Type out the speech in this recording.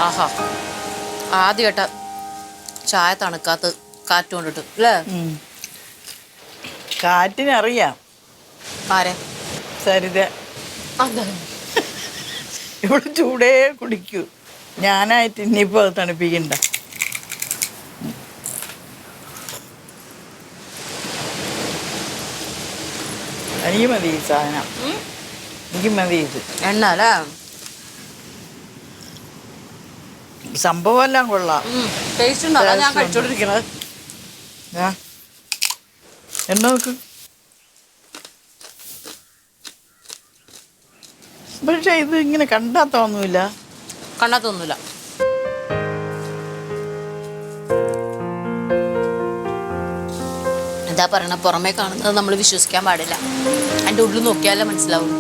ആഹാ ആദ്യമായിട്ട ചായ തണുക്കാത്ത കാറ്റ് കൊണ്ടിട്ട് അല്ലേ? കാറ്റിനറിയാം. ആരെ? സരിത. ഇവിടെ ചൂടേ കുടിക്കൂ. ഞാനായിട്ട് ഇനിയിപ്പോൾ അത് തണുപ്പിക്കണ്ട. എനിക്ക് മതി ഈ സാധനം. എനിക്ക് മതി ഇത്. എണ്ണ അല്ലേ? സംഭവം എല്ലാം കൊള്ളാം. ടേസ്റ്റ് ഉണ്ടോ? അതാ ഞാൻ കഴിച്ചോണ്ടിരിക്കണത്. എണ്ണ നോക്ക്. പക്ഷെ ഇത് ഇങ്ങനെ കണ്ടാ തോന്നൂല. കണ്ടാ തോന്നൂല. എന്താ പറയണ, പുറമേ കാണുന്നത് നമ്മൾ വിശ്വസിക്കാൻ പാടില്ല. അതിൻ്റെ ഉള്ളിൽ നോക്കിയാലേ മനസ്സിലാവും.